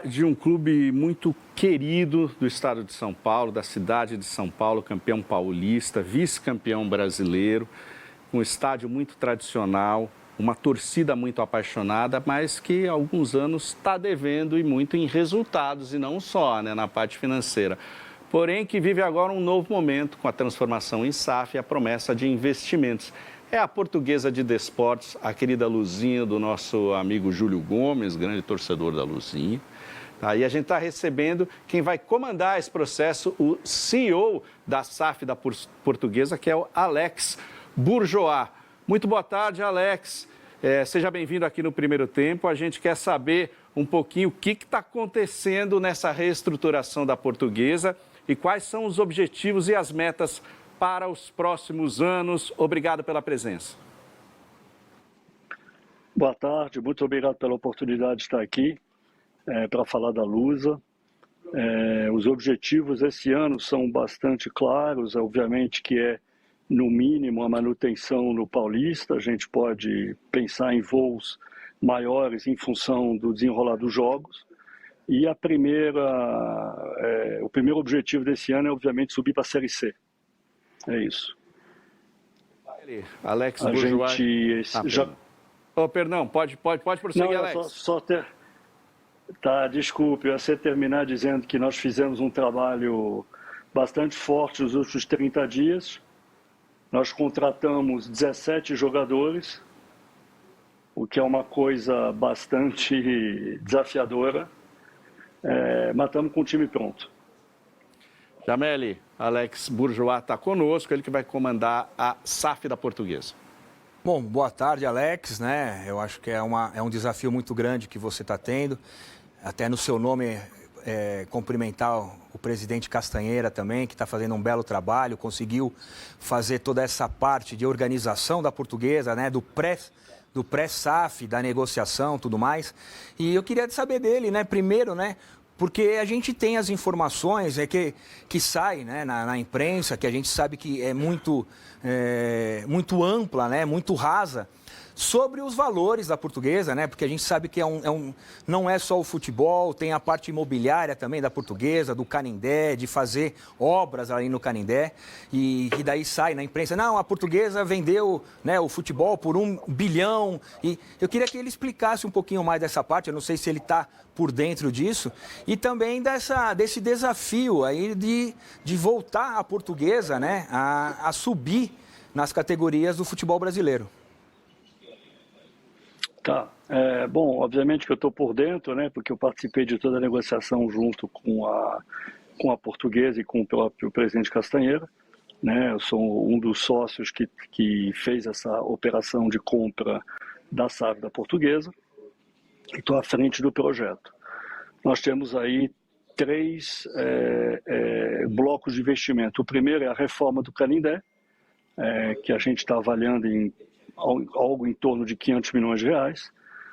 De um clube muito querido do estado de São Paulo, da cidade de São Paulo, campeão paulista, vice-campeão brasileiro, um estádio muito tradicional, uma torcida muito apaixonada, mas que há alguns anos está devendo e muito em resultados e não só, né, na parte financeira. Porém, que vive agora um novo momento com a transformação em SAF e a promessa de investimentos. É a Portuguesa de Desportos, a querida Luzinha do nosso amigo Júlio Gomes, grande torcedor da Luzinha. Aí a gente está recebendo quem vai comandar esse processo, o CEO da SAF da Portuguesa, que é o Alex Bourgeois. Muito boa tarde, Alex. Seja bem-vindo aqui no Primeiro Tempo. A gente quer saber um pouquinho o que está acontecendo nessa reestruturação da Portuguesa e quais são os objetivos e as metas para os próximos anos. Obrigado pela presença. Boa tarde, muito obrigado pela oportunidade de estar aqui. Para falar da Lusa. Os objetivos esse ano são bastante claros, obviamente que no mínimo, a manutenção no Paulista. A gente pode pensar em voos maiores em função do desenrolar dos jogos. E o primeiro objetivo desse ano é, obviamente, subir para a Série C. É isso. Alex Bourgeois. Perdão, pode prosseguir, Não, Alex. Tá, desculpe, eu ia terminar dizendo que nós fizemos um trabalho bastante forte nos últimos 30 dias. Nós contratamos 17 jogadores, o que é uma coisa bastante desafiadora. Mas estamos com o time pronto. Jameli, Alex Bourgeois está conosco, ele que vai comandar a SAF da Portuguesa. Bom, boa tarde, Alex, né? Eu acho que é um desafio muito grande que você está tendo. Até no seu nome, cumprimentar o presidente Castanheira também, que está fazendo um belo trabalho, conseguiu fazer toda essa parte de organização da Portuguesa, né? Do pré-SAF, da negociação, tudo mais. E eu queria saber dele, né? Primeiro, né? Porque a gente tem as informações que saem, né, na imprensa, que a gente sabe que é muito ampla, né, muito rasa, sobre os valores da Portuguesa, né, porque a gente sabe que não é só o futebol, tem a parte imobiliária também da Portuguesa, do Canindé, de fazer obras ali no Canindé, e daí sai na imprensa, não, a Portuguesa vendeu, né, o futebol por 1 bilhão, e eu queria que ele explicasse um pouquinho mais dessa parte, eu não sei se ele está por dentro disso, e também desse desafio aí de voltar a Portuguesa, né, a subir nas categorias do futebol brasileiro. Tá. Bom, obviamente que eu estou por dentro, né, porque eu participei de toda a negociação junto com a Portuguesa e com o próprio presidente Castanheira. Né, eu sou um dos sócios que fez essa operação de compra da SAF da Portuguesa e estou à frente do projeto. Nós temos aí 3 blocos de investimento. O primeiro é a reforma do Canindé, que a gente está avaliando em algo em torno de 500 milhões de reais.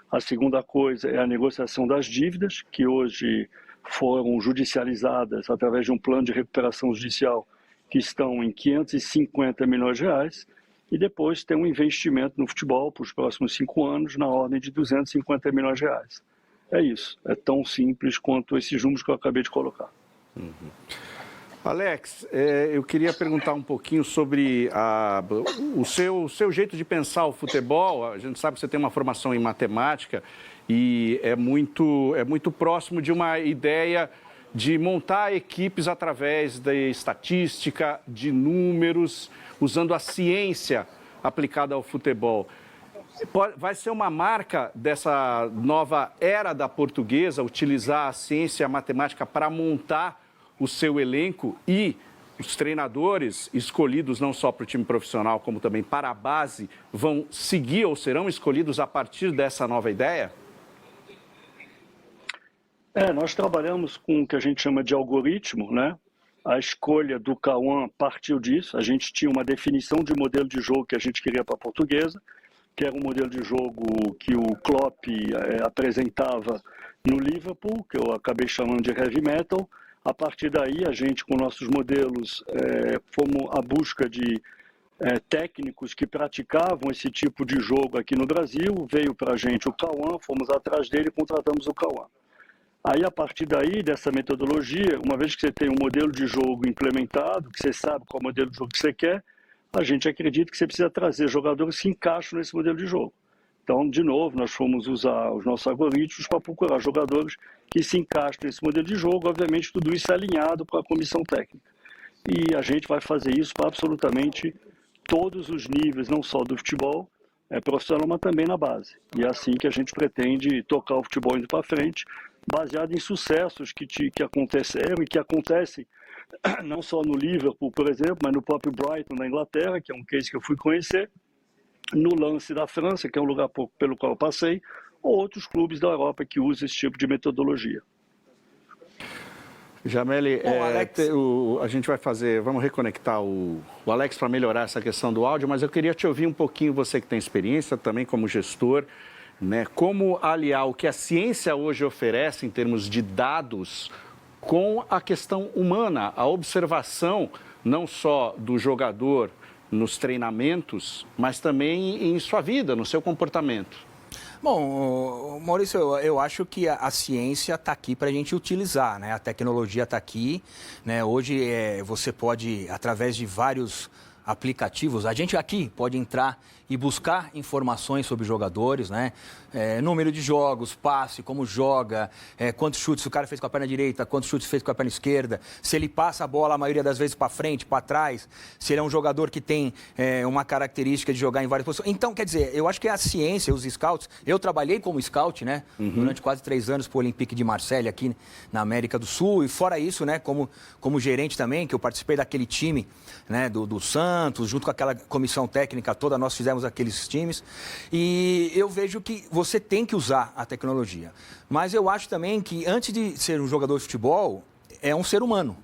A segunda coisa é a negociação das dívidas, que hoje foram judicializadas através de um plano de recuperação judicial, que estão em 550 milhões de reais. E depois tem um investimento no futebol para os próximos 5 anos, na ordem de 250 milhões de reais. É isso, é tão simples quanto esses números que eu acabei de colocar. Uhum. Alex, eu queria perguntar um pouquinho sobre o seu jeito de pensar o futebol. A gente sabe que você tem uma formação em matemática e é muito próximo de uma ideia de montar equipes através da estatística, de números, usando a ciência aplicada ao futebol. Vai ser uma marca dessa nova era da Portuguesa, utilizar a ciência e a matemática para montar o seu elenco e os treinadores escolhidos não só para o time profissional, como também para a base, vão seguir ou serão escolhidos a partir dessa nova ideia? Nós trabalhamos com o que a gente chama de algoritmo, né? A escolha do Cauã partiu disso. A gente tinha uma definição de modelo de jogo que a gente queria para a Portuguesa, que era um modelo de jogo que o Klopp apresentava no Liverpool, que eu acabei chamando de heavy metal. A partir daí, a gente, com nossos modelos, fomos à busca de técnicos que praticavam esse tipo de jogo aqui no Brasil. Veio para a gente o Cauã, fomos atrás dele e contratamos o Cauã. Aí, a partir daí, dessa metodologia, uma vez que você tem um modelo de jogo implementado, que você sabe qual modelo de jogo que você quer, a gente acredita que você precisa trazer jogadores que se encaixam nesse modelo de jogo. Então, de novo, nós fomos usar os nossos algoritmos para procurar jogadores que se encaixam nesse modelo de jogo. Obviamente, tudo isso é alinhado com a comissão técnica. E a gente vai fazer isso para absolutamente todos os níveis, não só do futebol profissional, mas também na base. E é assim que a gente pretende tocar o futebol indo para frente, baseado em sucessos que aconteceram e que acontecem não só no Liverpool, por exemplo, mas no próprio Brighton, na Inglaterra, que é um case que eu fui conhecer, no Lance da França, que é um lugar pelo qual eu passei, ou outros clubes da Europa que usam esse tipo de metodologia. Jameli, a gente vai vamos reconectar o Alex para melhorar essa questão do áudio, mas eu queria te ouvir um pouquinho, você que tem experiência também como gestor, né? Como aliar o que a ciência hoje oferece em termos de dados com a questão humana, a observação não só do jogador nos treinamentos, mas também em sua vida, no seu comportamento. Bom, Maurício, eu acho que a ciência está aqui para a gente utilizar, né? A tecnologia está aqui, né? Hoje você pode, através de vários aplicativos, a gente aqui pode entrar e buscar informações sobre jogadores, né? Número de jogos, passe, como joga, quantos chutes o cara fez com a perna direita, quantos chutes fez com a perna esquerda, se ele passa a bola a maioria das vezes para frente, para trás, se ele é um jogador que tem uma característica de jogar em várias posições. Então, quer dizer, eu acho que a ciência, os scouts, eu trabalhei como scout, né? Durante quase 3 anos para o Olympique de Marseille aqui na América do Sul, e fora isso, né? Como gerente também, que eu participei daquele time, né? Do Santos, junto com aquela comissão técnica toda, nós fizemos aqueles times, e eu vejo que você tem que usar a tecnologia. Mas eu acho também que, antes de ser um jogador de futebol, é um ser humano.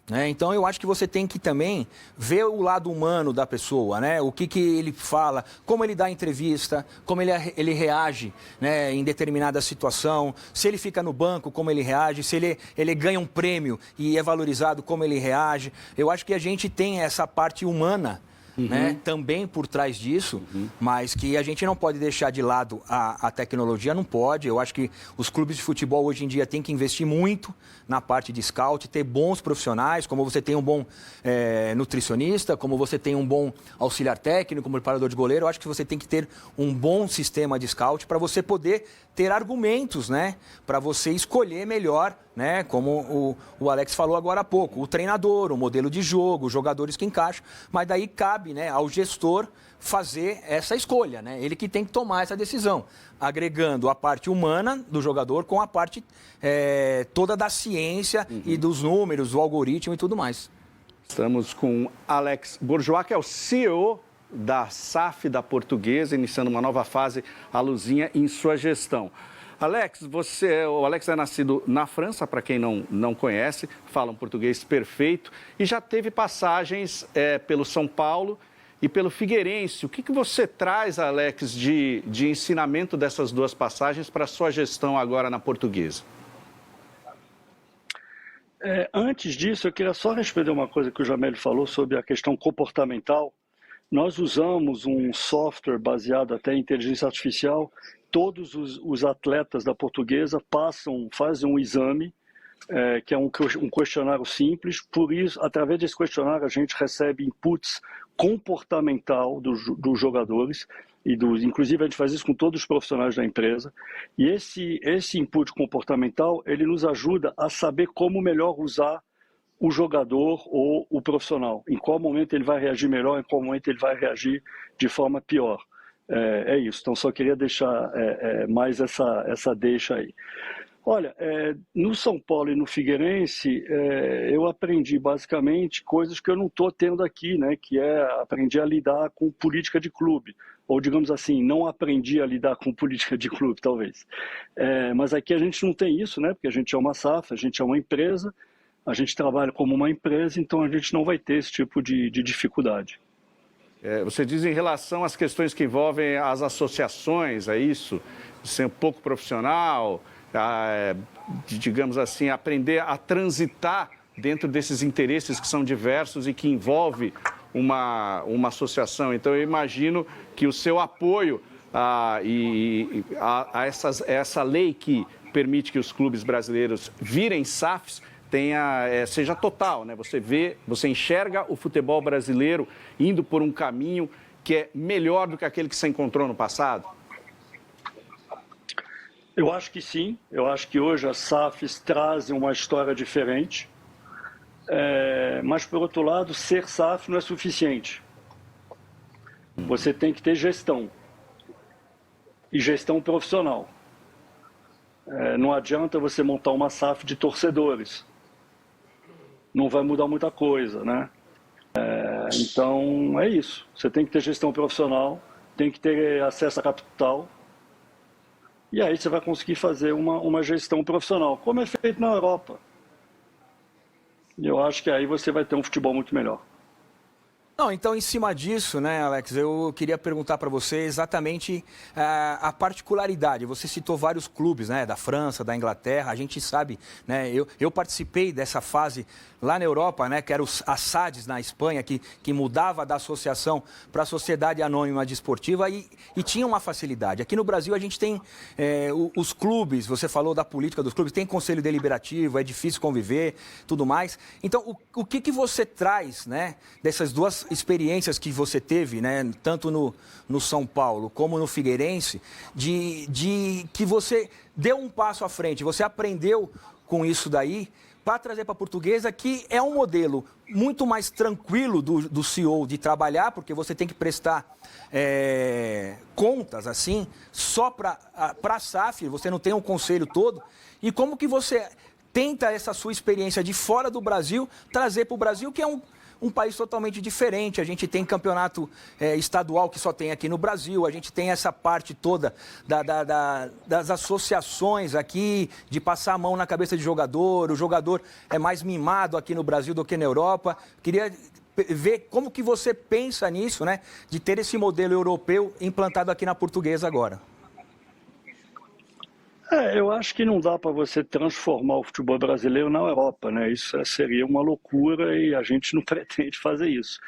Né? Então, eu acho que você tem que também ver o lado humano da pessoa, né? O que ele fala, como ele dá entrevista, como ele reage, né, em determinada situação, se ele fica no banco, como ele reage, se ele ganha um prêmio e é valorizado, como ele reage. Eu acho que a gente tem essa parte humana, né, também por trás disso, mas que a gente não pode deixar de lado a tecnologia, não pode. Eu acho que os clubes de futebol hoje em dia têm que investir muito na parte de scout, ter bons profissionais, como você tem um bom nutricionista, como você tem um bom auxiliar técnico, como preparador de goleiro. Eu acho que você tem que ter um bom sistema de scout para você poder ter argumentos, né, para você escolher melhor, né, como o Alex falou agora há pouco, o treinador, o modelo de jogo, os jogadores que encaixam, mas daí cabe, né, ao gestor fazer essa escolha, né? Ele que tem que tomar essa decisão, agregando a parte humana do jogador com a parte toda da ciência e dos números, do algoritmo e tudo mais. Estamos com Alex Bourgeois, que é o CEO da SAF da Portuguesa, iniciando uma nova fase, a luzinha em sua gestão. Alex, o Alex é nascido na França, para quem não conhece, fala um português perfeito e já teve passagens pelo São Paulo e pelo Figueirense. O que você traz, Alex, de ensinamento dessas duas passagens para a sua gestão agora na Portuguesa? Antes disso, eu queria só responder uma coisa que o Jameli falou sobre a questão comportamental. Nós usamos um software baseado até em inteligência artificial. Todos os atletas da Portuguesa fazem um exame, que é um questionário simples. Por isso, através desse questionário, a gente recebe inputs comportamental dos jogadores, inclusive a gente faz isso com todos os profissionais da empresa. E esse input comportamental, ele nos ajuda a saber como melhor usar o jogador ou o profissional, em qual momento ele vai reagir melhor, em qual momento ele vai reagir de forma pior. É isso, então só queria deixar mais essa deixa aí. Olha, no São Paulo e no Figueirense, eu aprendi basicamente coisas que eu não estou tendo aqui, né? Que aprendi a lidar com política de clube, ou digamos assim, não aprendi a lidar com política de clube, talvez. Mas aqui a gente não tem isso, né? Porque a gente é uma SAF, a gente é uma empresa, a gente trabalha como uma empresa, então a gente não vai ter esse tipo de dificuldade. Você diz em relação às questões que envolvem as associações, é isso? Ser um pouco profissional, digamos assim, aprender a transitar dentro desses interesses que são diversos e que envolve uma associação. Então, eu imagino que o seu apoio a essa lei que permite que os clubes brasileiros virem SAFs, seja total, né? Você enxerga o futebol brasileiro indo por um caminho que é melhor do que aquele que você encontrou no passado? Eu acho que sim. Eu acho que hoje as SAFs trazem uma história diferente. Mas, por outro lado, ser SAF não é suficiente. Você tem que ter gestão. E gestão profissional. Não adianta você montar uma SAF de torcedores. Não vai mudar muita coisa, né? Então, é isso. Você tem que ter gestão profissional, tem que ter acesso a capital. E aí você vai conseguir fazer uma gestão profissional, como é feito na Europa. E eu acho que aí você vai ter um futebol muito melhor. Não, então, em cima disso, né, Alex, eu queria perguntar para você exatamente a particularidade. Você citou vários clubes, né, da França, da Inglaterra. A gente sabe, né, eu participei dessa fase lá na Europa, né, que era a SADs na Espanha, que mudava da associação para a Sociedade Anônima Desportiva e tinha uma facilidade. Aqui no Brasil a gente tem os clubes, você falou da política dos clubes, tem conselho deliberativo, é difícil conviver, tudo mais. Então, o que você traz, né, dessas duas experiências que você teve, né, tanto no São Paulo como no Figueirense, de que você deu um passo à frente, você aprendeu com isso daí para trazer para a Portuguesa, que é um modelo muito mais tranquilo do CEO de trabalhar, porque você tem que prestar contas assim, só para a SAF, você não tem um conselho todo, e como que você tenta essa sua experiência de fora do Brasil, trazer para o Brasil, que é um país totalmente diferente. A gente tem campeonato estadual que só tem aqui no Brasil, a gente tem essa parte toda das associações aqui, de passar a mão na cabeça de jogador, o jogador é mais mimado aqui no Brasil do que na Europa. Queria ver como que você pensa nisso, né, de ter esse modelo europeu implantado aqui na Portuguesa agora. Eu acho que não dá para você transformar o futebol brasileiro na Europa, né? Isso seria uma loucura e a gente não pretende fazer isso.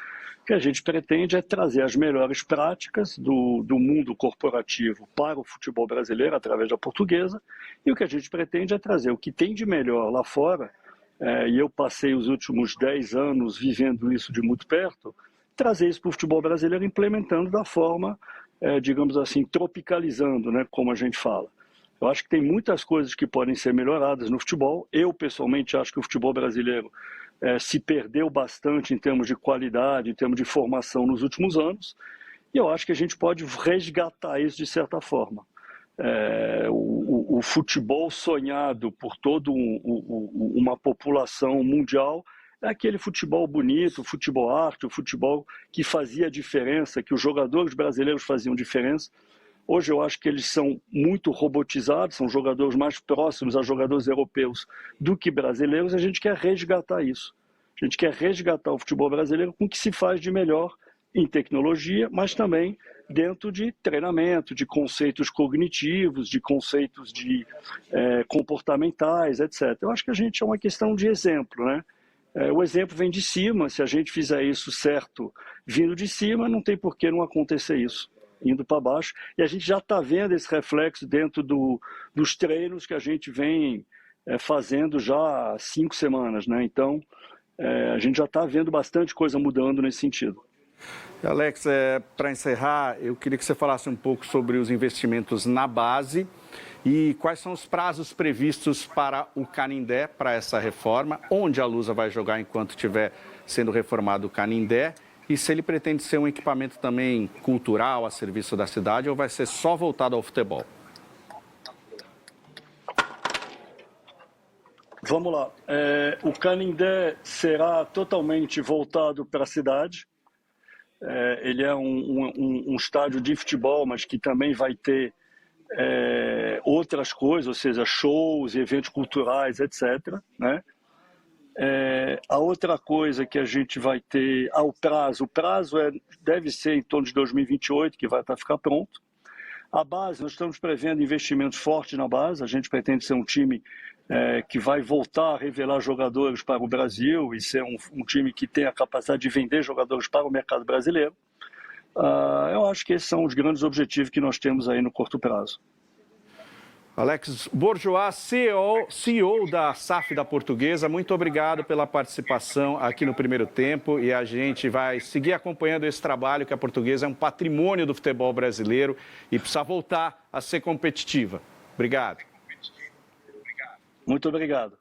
O que a gente pretende é trazer as melhores práticas do mundo corporativo para o futebol brasileiro através da Portuguesa, e o que a gente pretende é trazer o que tem de melhor lá fora, e eu passei os últimos 10 anos vivendo isso de muito perto, trazer isso para o futebol brasileiro implementando da forma, digamos assim, tropicalizando, né, como a gente fala. Eu acho que tem muitas coisas que podem ser melhoradas no futebol. Eu, pessoalmente, acho que o futebol brasileiro se perdeu bastante em termos de qualidade, em termos de formação nos últimos anos. E eu acho que a gente pode resgatar isso de certa forma. O futebol sonhado por toda uma população mundial é aquele futebol bonito, o futebol arte, o futebol que fazia diferença, que os jogadores brasileiros faziam diferença. Hoje eu acho que eles são muito robotizados, são jogadores mais próximos a jogadores europeus do que brasileiros, e a gente quer resgatar isso. A gente quer resgatar o futebol brasileiro com o que se faz de melhor em tecnologia, mas também dentro de treinamento, de conceitos cognitivos, de conceitos comportamentais, etc. Eu acho que a gente é uma questão de exemplo, né? O exemplo vem de cima, se a gente fizer isso certo vindo de cima, não tem por que não acontecer isso indo para baixo, e a gente já está vendo esse reflexo dentro dos treinos que a gente vem fazendo já há 5 semanas, né? Então, a gente já está vendo bastante coisa mudando nesse sentido. Alex, para encerrar, eu queria que você falasse um pouco sobre os investimentos na base e quais são os prazos previstos para o Canindé, para essa reforma, onde a Lusa vai jogar enquanto estiver sendo reformado o Canindé, e se ele pretende ser um equipamento também cultural, a serviço da cidade, ou vai ser só voltado ao futebol? Vamos lá. O Canindé será totalmente voltado para a cidade. Ele é um estádio de futebol, mas que também vai ter outras coisas, ou seja, shows, eventos culturais, etc., né? A outra coisa que a gente vai ter, o prazo deve ser em torno de 2028, que vai ficar pronto. A base, nós estamos prevendo investimentos fortes na base, a gente pretende ser um time que vai voltar a revelar jogadores para o Brasil e ser um time que tem a capacidade de vender jogadores para o mercado brasileiro. Eu acho que esses são os grandes objetivos que nós temos aí no curto prazo. Alex Bourgeois, CEO da SAF da Portuguesa, muito obrigado pela participação aqui no Primeiro Tempo e a gente vai seguir acompanhando esse trabalho, que a Portuguesa é um patrimônio do futebol brasileiro e precisa voltar a ser competitiva. Obrigado. Muito obrigado.